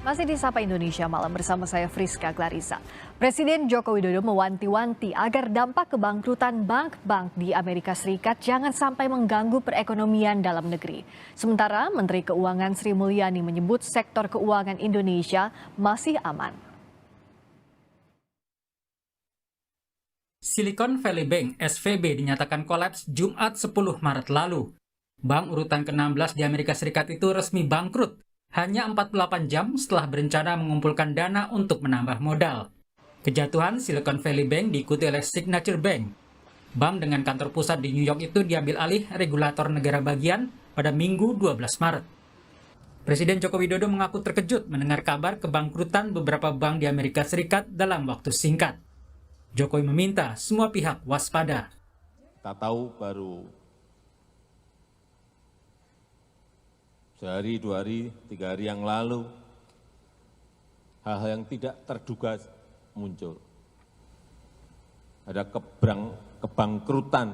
Masih di Sapa Indonesia Malam bersama saya Friska Clarissa. Presiden Joko Widodo mewanti-wanti agar dampak kebangkrutan bank-bank di Amerika Serikat jangan sampai mengganggu perekonomian dalam negeri. Sementara Menteri Keuangan Sri Mulyani menyebut sektor keuangan Indonesia masih aman. Silicon Valley Bank (SVB) dinyatakan kolaps Jumat 10 Maret lalu. Bank urutan ke-16 di Amerika Serikat itu resmi bangkrut hanya 48 jam setelah berencana mengumpulkan dana untuk menambah modal. Kejatuhan Silicon Valley Bank diikuti oleh Signature Bank. Bank dengan kantor pusat di New York itu diambil alih regulator negara bagian pada Minggu 12 Maret. Presiden Joko Widodo mengaku terkejut mendengar kabar kebangkrutan beberapa bank di Amerika Serikat dalam waktu singkat. Jokowi meminta semua pihak waspada. Kita tahu baru sehari, 2 hari, 3 hari yang lalu, hal-hal yang tidak terduga muncul. Ada kebangkrutan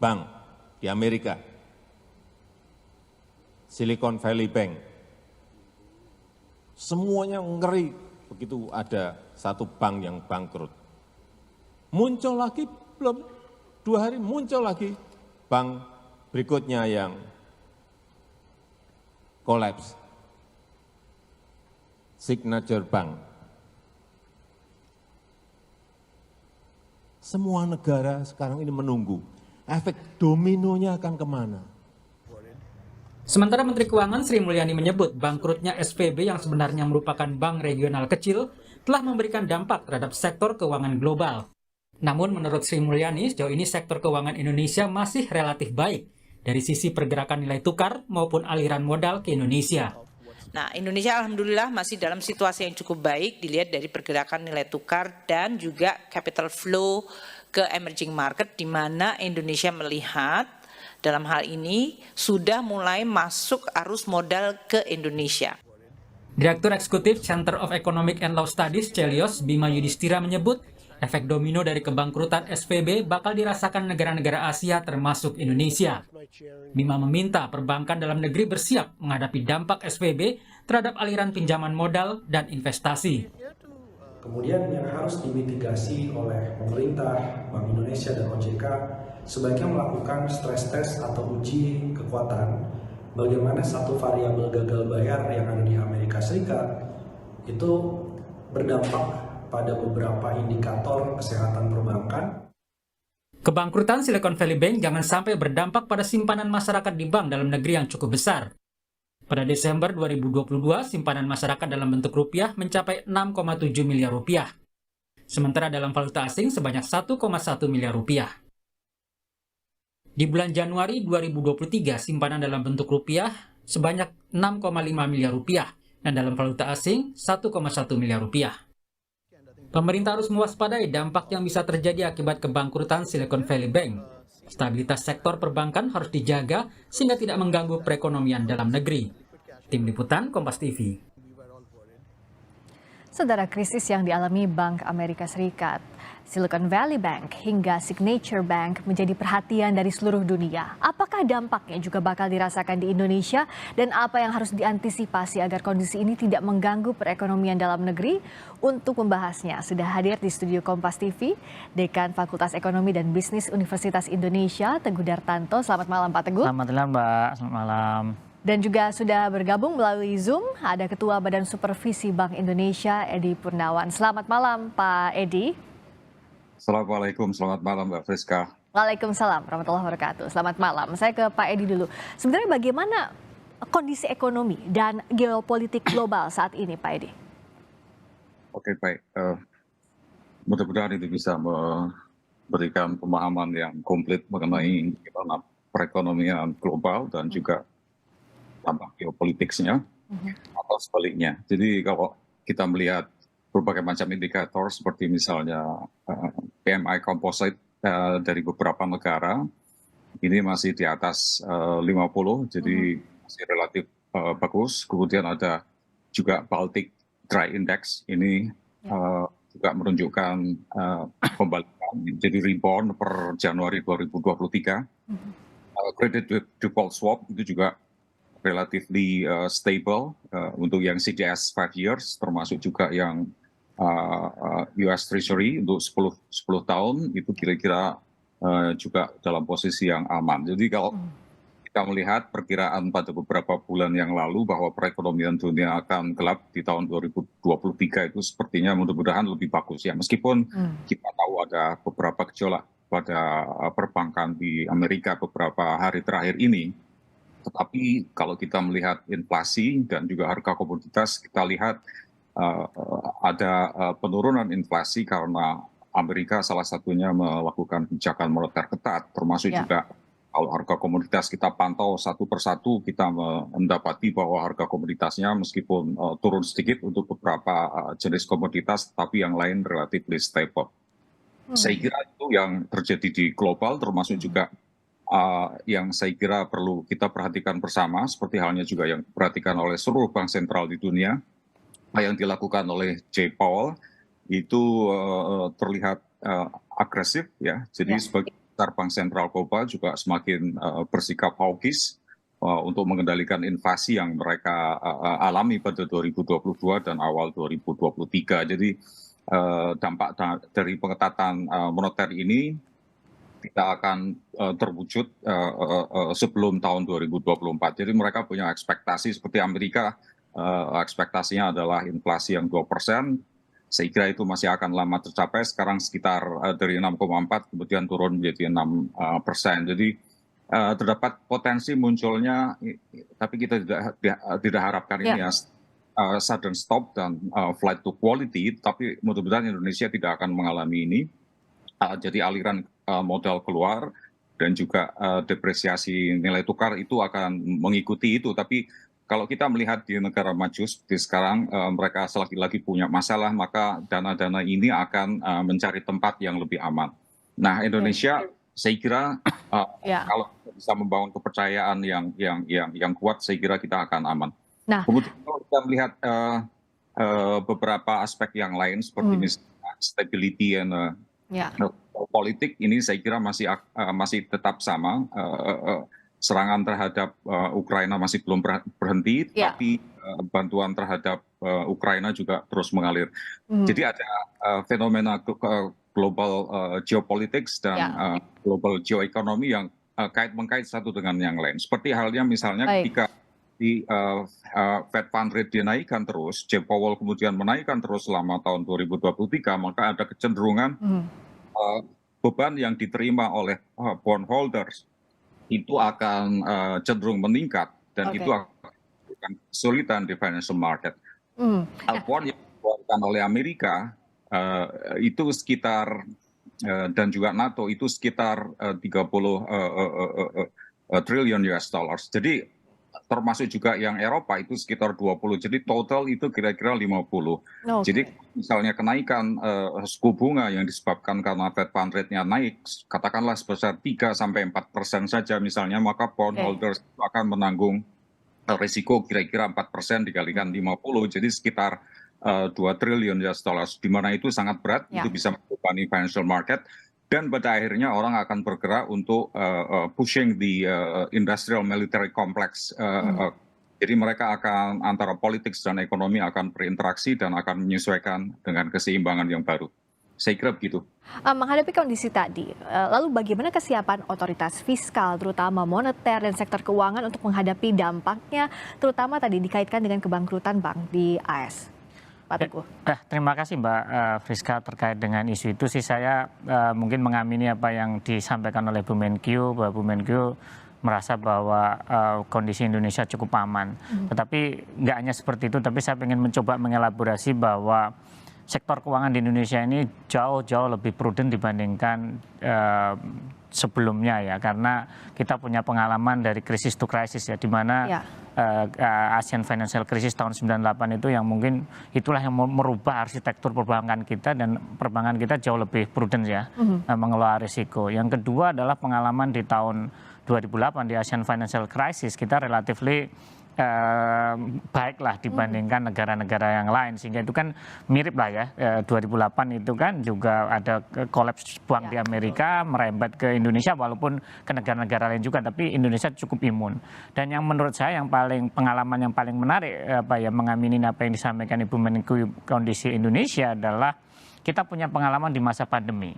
bank di Amerika, Silicon Valley Bank. Semuanya ngeri begitu ada satu bank yang bangkrut. Muncul lagi, belum 2 hari muncul lagi bank berikutnya yang kolaps, Signature Bank. Semua negara sekarang ini menunggu efek dominonya akan kemana. Sementara Menteri Keuangan Sri Mulyani menyebut bangkrutnya SVB yang sebenarnya merupakan bank regional kecil telah memberikan dampak terhadap sektor keuangan global. Namun menurut Sri Mulyani, sejauh ini sektor keuangan Indonesia masih relatif baik dari sisi pergerakan nilai tukar maupun aliran modal ke Indonesia. Nah, Indonesia alhamdulillah masih dalam situasi yang cukup baik dilihat dari pergerakan nilai tukar dan juga capital flow ke emerging market di mana Indonesia melihat dalam hal ini sudah mulai masuk arus modal ke Indonesia. Direktur Eksekutif Center of Economic and Law Studies Celios Bima Yudhistira menyebut efek domino dari kebangkrutan SVB bakal dirasakan negara-negara Asia termasuk Indonesia. Bima meminta perbankan dalam negeri bersiap menghadapi dampak SVB terhadap aliran pinjaman modal dan investasi. Kemudian yang harus dimitigasi oleh pemerintah, Bank Indonesia dan OJK sebaiknya melakukan stress test atau uji kekuatan bagaimana satu variabel gagal bayar yang ada di Amerika Serikat itu berdampak pada beberapa indikator kesehatan perbankan. Kebangkrutan Silicon Valley Bank jangan sampai berdampak pada simpanan masyarakat di bank dalam negeri yang cukup besar. Pada Desember 2022, simpanan masyarakat dalam bentuk rupiah mencapai 6,7 miliar rupiah. Sementara dalam valuta asing sebanyak 1,1 miliar rupiah. Di bulan Januari 2023, simpanan dalam bentuk rupiah sebanyak 6,5 miliar rupiah dan dalam valuta asing 1,1 miliar rupiah. Pemerintah harus mewaspadai dampak yang bisa terjadi akibat kebangkrutan Silicon Valley Bank. Stabilitas sektor perbankan harus dijaga sehingga tidak mengganggu perekonomian dalam negeri. Tim Liputan Kompas TV. Saudara, krisis yang dialami Bank Amerika Serikat, Silicon Valley Bank hingga Signature Bank menjadi perhatian dari seluruh dunia. Apakah dampaknya juga bakal dirasakan di Indonesia dan apa yang harus diantisipasi agar kondisi ini tidak mengganggu perekonomian dalam negeri? Untuk membahasnya sudah hadir di studio Kompas TV Dekan Fakultas Ekonomi dan Bisnis Universitas Indonesia Teguh Dartanto. Selamat malam Pak Teguh. Selamat malam Mbak, selamat malam. Dan juga sudah bergabung melalui Zoom ada Ketua Badan Supervisi Bank Indonesia Edi Purnawan. Selamat malam Pak Edi. Assalamualaikum, selamat malam Mbak Friska. Waalaikumsalam warahmatullahi wabarakatuh. Selamat malam. Saya ke Pak Edi dulu. Sebenarnya bagaimana kondisi ekonomi dan geopolitik global saat ini Pak Edi? Oke, baik. Mudah-mudahan itu bisa memberikan pemahaman yang komplit mengenai bagaimana perekonomian global dan juga dampak geopolitiknya atau sebaliknya. Jadi kalau kita melihat berbagai macam indikator seperti misalnya PMI Composite dari beberapa negara ini masih di atas 50, jadi masih relatif bagus. Kemudian ada juga Baltic Dry Index ini juga menunjukkan pembalikan, jadi rebound per Januari 2023. Credit default swap itu juga relatively stable untuk yang CDS 5 years, termasuk juga yang US Treasury untuk 10 tahun itu kira-kira juga dalam posisi yang aman. Jadi kalau kita melihat perkiraan pada beberapa bulan yang lalu bahwa perekonomian dunia akan gelap di tahun 2023 itu sepertinya mudah-mudahan lebih bagus ya. Meskipun kita tahu ada beberapa gejolak pada perbankan di Amerika beberapa hari terakhir ini, tetapi kalau kita melihat inflasi dan juga harga komoditas, kita lihat ada penurunan inflasi karena Amerika salah satunya melakukan kebijakan moneter ketat, termasuk juga kalau harga komoditas kita pantau satu persatu, kita mendapati bahwa harga komoditasnya meskipun turun sedikit untuk beberapa jenis komoditas, tapi yang lain relatif stable. Saya kira itu yang terjadi di global, termasuk juga yang saya kira perlu kita perhatikan bersama, seperti halnya juga yang diperhatikan oleh seluruh bank sentral di dunia, yang dilakukan oleh Jay Powell itu terlihat agresif ya. Jadi sebagai bank sentral global juga semakin bersikap hawkish untuk mengendalikan inflasi yang mereka alami pada 2022 dan awal 2023. Jadi dampak dari pengetatan moneter ini tidak akan terwujud sebelum tahun 2024. Jadi mereka punya ekspektasi seperti Amerika, ekspektasinya adalah inflasi yang 2%. Saya kira itu masih akan lama tercapai, sekarang sekitar dari 6,4 kemudian turun menjadi 6%. Jadi terdapat potensi munculnya, tapi kita tidak harapkan ini ya sudden stop dan flight to quality, tapi mudah-mudahan Indonesia tidak akan mengalami ini. Jadi aliran modal keluar dan juga depresiasi nilai tukar itu akan mengikuti itu, tapi kalau kita melihat di negara maju seperti sekarang, mereka selagi-lagi punya masalah, maka dana-dana ini akan mencari tempat yang lebih aman. Nah, Indonesia, saya kira kalau bisa membangun kepercayaan yang kuat, saya kira kita akan aman. Nah, kemudian kalau kita melihat beberapa aspek yang lain, seperti misalnya stability and politik, ini saya kira masih tetap sama. Serangan terhadap Ukraina masih belum berhenti, tapi bantuan terhadap Ukraina juga terus mengalir. Jadi ada fenomena global geopolitics dan global geoekonomi yang kait-mengkait satu dengan yang lain. Seperti halnya misalnya ketika di Fed Fund Rate dinaikkan terus, Jay Powell kemudian menaikkan terus selama tahun 2023, maka ada kecenderungan beban yang diterima oleh bondholders itu akan cenderung meningkat dan itu akan kesulitan di financial market. Bond yang dikeluarkan oleh Amerika itu sekitar dan juga NATO itu sekitar 30 triliun US dollars. Jadi termasuk juga yang Eropa itu sekitar 20. Jadi total itu kira-kira 50. Jadi misalnya kenaikan suku bunga yang disebabkan karena Fed Fund Rate-nya naik, katakanlah sebesar 3-4% saja misalnya, maka bondholders akan menanggung risiko kira-kira 4% dikalikan 50, jadi sekitar 2 triliun US dollars, di mana itu sangat berat, itu bisa membebani financial market. Dan pada akhirnya orang akan bergerak untuk pushing the industrial military complex. Jadi mereka akan antara politik dan ekonomi akan berinteraksi dan akan menyesuaikan dengan keseimbangan yang baru. Saya kira begitu. Menghadapi kondisi tadi, lalu bagaimana kesiapan otoritas fiskal, terutama moneter dan sektor keuangan untuk menghadapi dampaknya, terutama tadi dikaitkan dengan kebangkrutan bank di AS? Pak Teguh. Terima kasih Mbak Friska terkait dengan isu itu sih saya mungkin mengamini apa yang disampaikan oleh Bu Menkyu, bahwa Bu Menkyu merasa bahwa kondisi Indonesia cukup aman. Tetapi nggak hanya seperti itu, tapi saya ingin mencoba mengelaborasi bahwa sektor keuangan di Indonesia ini jauh-jauh lebih prudent dibandingkan sebelumnya ya, karena kita punya pengalaman dari krisis to crisis ya, di mana Asian Financial Crisis tahun 98 itu yang mungkin itulah yang merubah arsitektur perbankan kita, dan perbankan kita jauh lebih prudent ya mengelola risiko. Yang kedua adalah pengalaman di tahun 2008 di Asian Financial Crisis, kita relatively baiklah dibandingkan negara-negara yang lain, sehingga itu kan mirip lah ya. 2008 itu kan juga ada kolaps bank di Amerika merembet ke Indonesia, walaupun ke negara-negara lain juga, tapi Indonesia cukup imun. Dan yang menurut saya pengalaman yang paling menarik mengamini apa yang disampaikan Ibu Menkyu kondisi Indonesia adalah kita punya pengalaman di masa pandemi.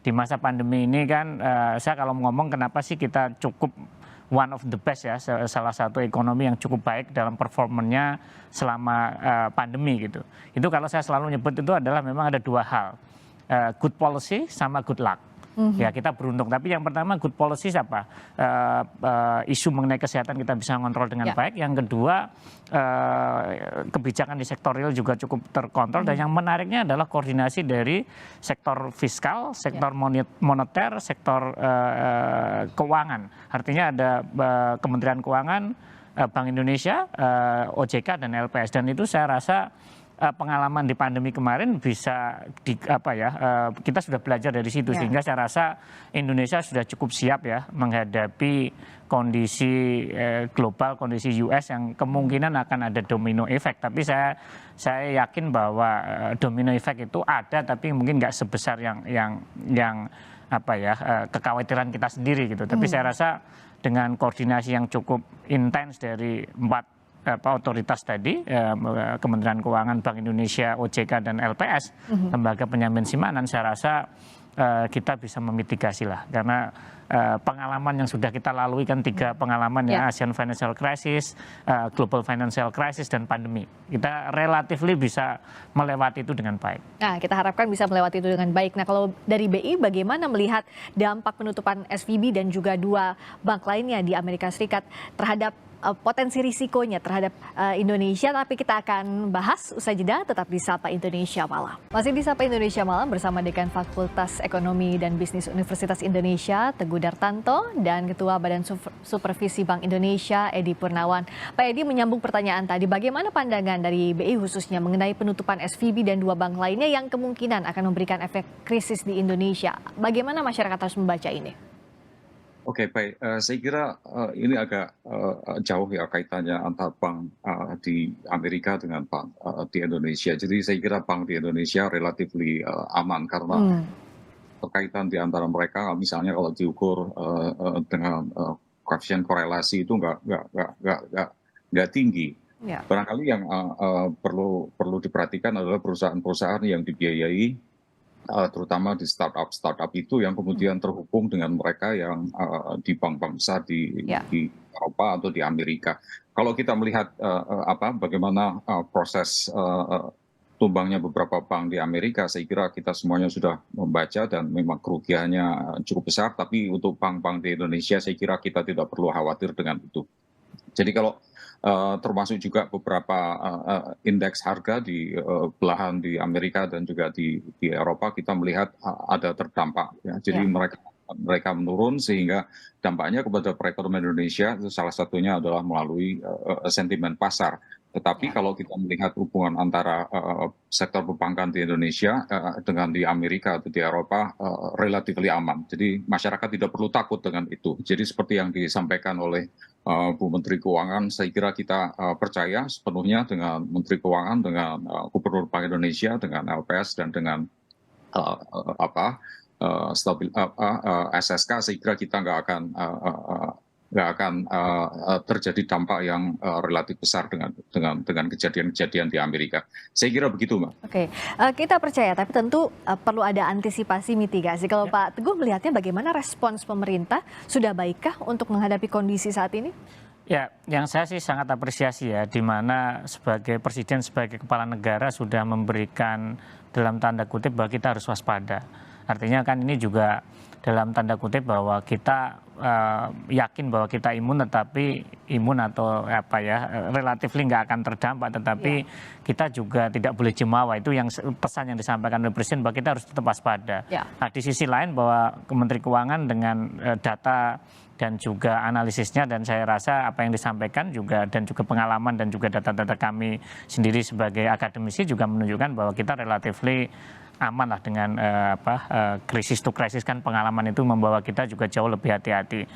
Di masa pandemi ini kan saya kalau ngomong kenapa sih kita cukup one of the best ya, salah satu ekonomi yang cukup baik dalam performanya selama pandemi gitu. Itu kalau saya selalu nyebut itu adalah memang ada dua hal, good policy sama good luck. Ya kita beruntung. Tapi yang pertama good policy apa? Isu mengenai kesehatan kita bisa ngontrol dengan baik. Yang kedua kebijakan di sektor real juga cukup terkontrol. Dan yang menariknya adalah koordinasi dari sektor fiskal, sektor moneter, sektor keuangan. Artinya ada Kementerian Keuangan, Bank Indonesia, OJK dan LPS. Dan itu saya rasa pengalaman di pandemi kemarin bisa kita sudah belajar dari situ, sehingga saya rasa Indonesia sudah cukup siap ya menghadapi kondisi global, kondisi US yang kemungkinan akan ada domino effect. Tapi saya yakin bahwa domino effect itu ada, tapi mungkin nggak sebesar yang kekhawatiran kita sendiri gitu. Tapi saya rasa dengan koordinasi yang cukup intens dari empat otoritas tadi, Kementerian Keuangan, Bank Indonesia, OJK dan LPS, lembaga penjamin simpanan, saya rasa kita bisa memitigasi lah, karena pengalaman yang sudah kita lalui kan 3 pengalaman ya, Asian Financial Crisis, Global Financial Crisis dan pandemi. Kita relatifly bisa melewati itu dengan baik. Nah, kita harapkan bisa melewati itu dengan baik. Nah, kalau dari BI bagaimana melihat dampak penutupan SVB dan juga 2 bank lainnya di Amerika Serikat terhadap potensi risikonya terhadap Indonesia? Tapi kita akan bahas usai jeda, tetap di Sapa Indonesia Malam. Masih di Sapa Indonesia Malam bersama Dekan Fakultas Ekonomi dan Bisnis Universitas Indonesia, Teguh Dartanto, dan Ketua Badan Supervisi Bank Indonesia, Edi Purnawan. Pak Edi, menyambung pertanyaan tadi, bagaimana pandangan dari BI khususnya mengenai penutupan SVB dan 2 bank lainnya yang kemungkinan akan memberikan efek krisis di Indonesia? Bagaimana masyarakat harus membaca ini? Oke, baik. Saya kira ini agak jauh ya kaitannya antara bank di Amerika dengan bank di Indonesia. Jadi saya kira bank di Indonesia relatifly aman karena kaitan di antara mereka, misalnya kalau diukur dengan koefisien korelasi itu nggak tinggi. Barangkali yang perlu diperhatikan adalah perusahaan-perusahaan yang dibiayai terutama di startup itu yang kemudian terhubung dengan mereka yang di bank-bank besar di Eropa atau di Amerika. Kalau kita melihat bagaimana proses tumbangnya beberapa bank di Amerika, saya kira kita semuanya sudah membaca dan memang kerugiannya cukup besar. Tapi untuk bank-bank di Indonesia, saya kira kita tidak perlu khawatir dengan itu. Jadi kalau termasuk juga beberapa indeks harga di belahan di Amerika dan juga di Eropa, kita melihat ada terdampak. Ya. Jadi mereka menurun, sehingga dampaknya kepada perekonomian Indonesia itu salah satunya adalah melalui sentimen pasar. Tetapi kalau kita melihat hubungan antara sektor perbankan di Indonesia dengan di Amerika atau di Eropa relatif aman. Jadi masyarakat tidak perlu takut dengan itu. Jadi seperti yang disampaikan oleh Bu Menteri Keuangan, saya kira kita percaya sepenuhnya dengan Menteri Keuangan, dengan Gubernur Bank Indonesia, dengan LPS dan dengan SSK. Saya kira kita nggak akan terjadi dampak yang relatif besar dengan kejadian-kejadian di Amerika. Saya kira begitu, Mbak. Oke, kita percaya, tapi tentu perlu ada antisipasi mitigasi. Kalau Pak Teguh melihatnya bagaimana respons pemerintah, sudah baikkah untuk menghadapi kondisi saat ini? Ya, yang saya sih sangat apresiasi ya, di mana sebagai presiden, sebagai kepala negara sudah memberikan dalam tanda kutip bahwa kita harus waspada. Artinya kan ini juga dalam tanda kutip bahwa kita yakin bahwa kita imun, tetapi imun atau relatif nggak akan terdampak, tetapi kita juga tidak boleh jemawa. Itu yang pesan yang disampaikan oleh Presiden bahwa kita harus tetap waspada. Nah, di sisi lain bahwa Kementerian Keuangan dengan data dan juga analisisnya, dan saya rasa apa yang disampaikan juga dan juga pengalaman dan juga data-data kami sendiri sebagai akademisi juga menunjukkan bahwa kita relatifly aman lah dengan krisis to krisis, kan pengalaman itu membawa kita juga jauh lebih hati-hati.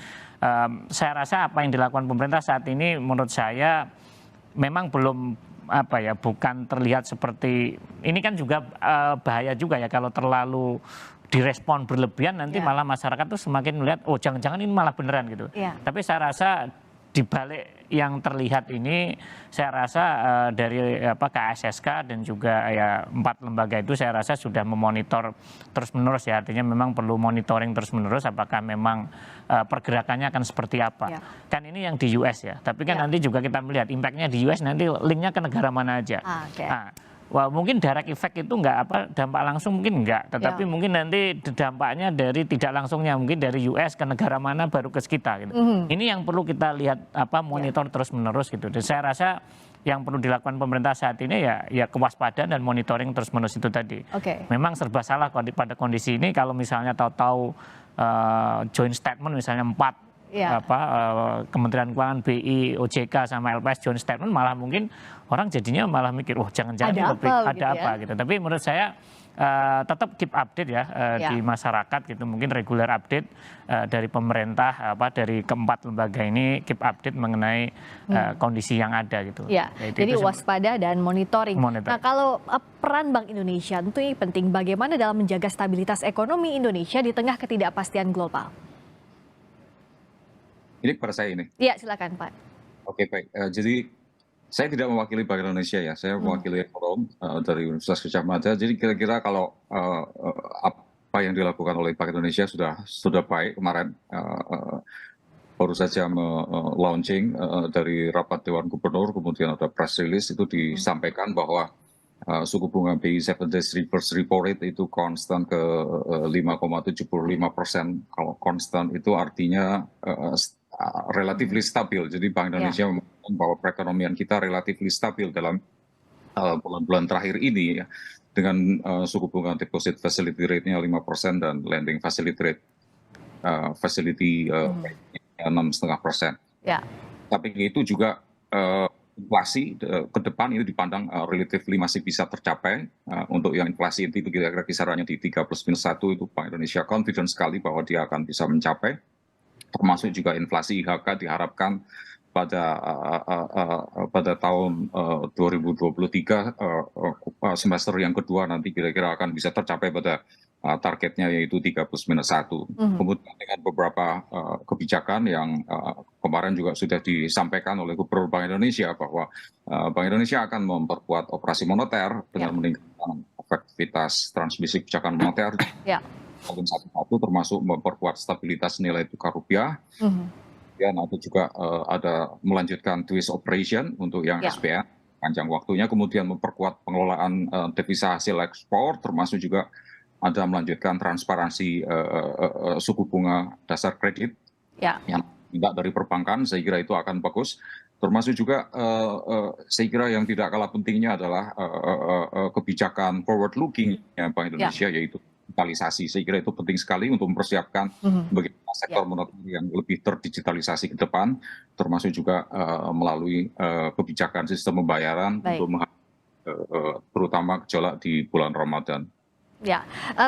Saya rasa apa yang dilakukan pemerintah saat ini menurut saya memang belum bukan terlihat seperti ini kan juga bahaya juga ya kalau terlalu direspon berlebihan nanti malah masyarakat tuh semakin melihat oh jangan-jangan ini malah beneran gitu. Tapi saya rasa di balik yang terlihat ini saya rasa dari KSSK dan juga ya 4 lembaga itu saya rasa sudah memonitor terus-menerus ya, artinya memang perlu monitoring terus-menerus apakah memang pergerakannya akan seperti apa. Kan ini yang di US ya, tapi kan nanti juga kita melihat impactnya di US nanti linknya ke negara mana aja. Wah, mungkin direct effect itu dampak langsung mungkin enggak, tetapi mungkin nanti dampaknya dari tidak langsungnya mungkin dari US ke negara mana baru ke kita gitu. Ini yang perlu kita lihat monitor terus-menerus gitu. Dan saya rasa yang perlu dilakukan pemerintah saat ini ya kewaspadaan dan monitoring terus-menerus itu tadi. Memang serba salah pada kondisi ini kalau misalnya tahu-tahu joint statement misalnya 4 Kementerian Keuangan, BI, OJK sama LPS joint statement malah mungkin orang jadinya malah mikir jangan-jangan ada apa gitu. Tapi menurut saya tetap keep update ya di masyarakat gitu, mungkin regular update dari pemerintah dari keempat lembaga ini keep update mengenai kondisi yang ada gitu. Jadi waspada dan monitoring. Nah kalau peran Bank Indonesia tentu ini penting, bagaimana dalam menjaga stabilitas ekonomi Indonesia di tengah ketidakpastian global? Ini kepada saya ini. Iya, silakan Pak. Oke, baik. Jadi saya tidak mewakili Bank Indonesia ya, saya mewakili ekonom dari Universitas Gadjah Mada. Jadi kira-kira kalau apa yang dilakukan oleh Bank Indonesia sudah baik kemarin. Baru saja launching dari rapat Dewan Gubernur, kemudian ada press release itu disampaikan bahwa suku bunga BI 7 days reverse repo rate itu konstan ke 5,75%. Kalau konstan itu artinya relatively stabil. Jadi Bank Indonesia mengatakan bahwa perekonomian kita relatively stabil dalam bulan-bulan terakhir ini ya, dengan suku bunga deposit facility rate-nya 5% dan lending facility rate 6,5%. Tapi itu juga inflasi ke depan itu dipandang relatively masih bisa tercapai. Untuk yang inflasi itu kira-kira kisarannya di 3+-1 itu Bank Indonesia confident sekali bahwa dia akan bisa mencapai. Termasuk juga inflasi IHK diharapkan pada tahun 2023 semester yang kedua nanti kira-kira akan bisa tercapai pada targetnya yaitu 3+-1. Kemudian dengan beberapa kebijakan yang kemarin juga sudah disampaikan oleh Gubernur Bank Indonesia bahwa Bank Indonesia akan memperkuat operasi moneter dengan meningkatkan efektivitas transmisi kebijakan moneter. Satu termasuk memperkuat stabilitas nilai tukar rupiah. Dan itu juga ada melanjutkan twist operation untuk yang SPN panjang waktunya, kemudian memperkuat pengelolaan devisa hasil ekspor, termasuk juga ada melanjutkan transparansi suku bunga dasar kredit yang tidak dari perbankan. Saya kira itu akan bagus. Termasuk juga saya kira yang tidak kalah pentingnya adalah kebijakan forward looking Bank Indonesia yaitu digitalisasi. Saya kira itu penting sekali untuk mempersiapkan bagaimana sektor moneter yang lebih terdigitalisasi ke depan, termasuk juga melalui kebijakan sistem pembayaran untuk terutama gejolak di bulan Ramadan.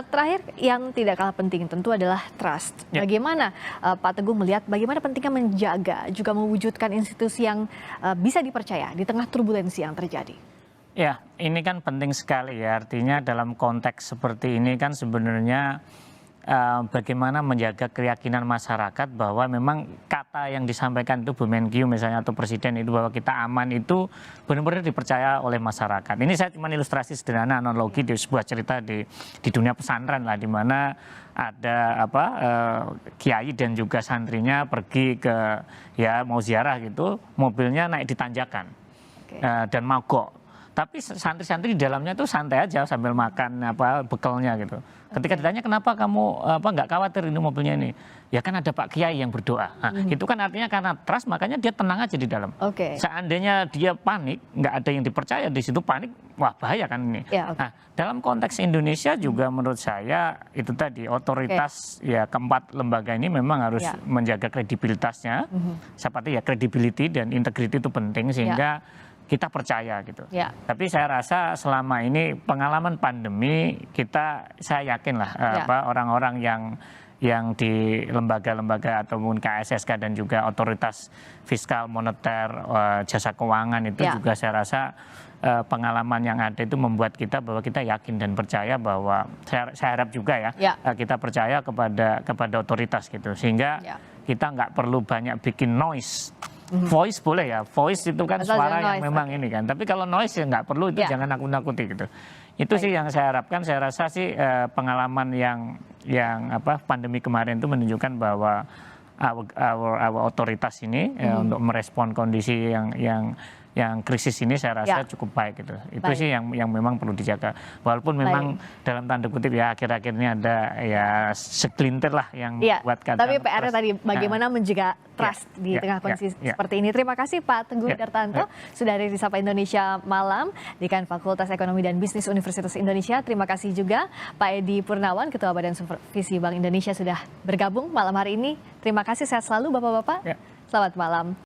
Terakhir yang tidak kalah penting tentu adalah trust. Bagaimana Pak Teguh melihat bagaimana pentingnya menjaga juga mewujudkan institusi yang bisa dipercaya di tengah turbulensi yang terjadi? Ya, ini kan penting sekali ya, artinya dalam konteks seperti ini kan sebenarnya bagaimana menjaga keyakinan masyarakat bahwa memang kata yang disampaikan itu Bu Menkyu misalnya atau Presiden itu bahwa kita aman itu benar-benar dipercaya oleh masyarakat. Ini saya cuma ilustrasi sederhana analogi di sebuah cerita di dunia pesantren lah, di mana ada kiai dan juga santrinya pergi ke mau ziarah gitu, mobilnya naik di tanjakan dan mogok. Tapi santri-santri di dalamnya itu santai aja sambil makan bekalnya gitu. Ketika ditanya kenapa kamu nggak khawatir ini mobilnya ini, ya kan ada Pak Kiai yang berdoa. Nah, itu kan artinya karena trust makanya dia tenang aja di dalam. Seandainya dia panik, nggak ada yang dipercaya di situ panik, wah bahaya kan ini. Nah, dalam konteks Indonesia juga menurut saya itu tadi otoritas keempat lembaga ini memang harus menjaga kredibilitasnya. Seperti credibility dan integrity itu penting sehingga kita percaya gitu. Tapi saya rasa selama ini pengalaman pandemi saya yakin lah orang-orang yang yang di lembaga-lembaga ataupun KSSK dan juga otoritas fiskal moneter jasa keuangan itu juga saya rasa pengalaman yang ada itu membuat kita bahwa kita yakin dan percaya bahwa saya harap juga ya kita percaya kepada otoritas gitu, sehingga kita nggak perlu banyak bikin noise. Voice boleh ya, voice itu kan suara yang memang ini kan, tapi kalau noise ya nggak perlu, itu jangan nakut-nakuti gitu. Itu sih yang saya harapkan. Saya rasa sih pengalaman yang pandemi kemarin itu menunjukkan bahwa our otoritas ini untuk merespon kondisi yang krisis ini saya rasa cukup baik gitu. Itu sih yang memang perlu dijaga. Walaupun memang dalam tanda kutip ya akhir-akhir ini ada ya segelintir lah yang buat kata. Tapi PR-nya tadi bagaimana menjaga trust di tengah kondisi seperti ini. Terima kasih Pak Teguh Dartanto sudah dari Sapa Indonesia Malam, Dekan Fakultas Ekonomi dan Bisnis Universitas Indonesia. Terima kasih juga Pak Edi Purnawan, Ketua Badan Supervisi Bank Indonesia sudah bergabung malam hari ini. Terima kasih, sehat selalu Bapak-Bapak. Selamat malam.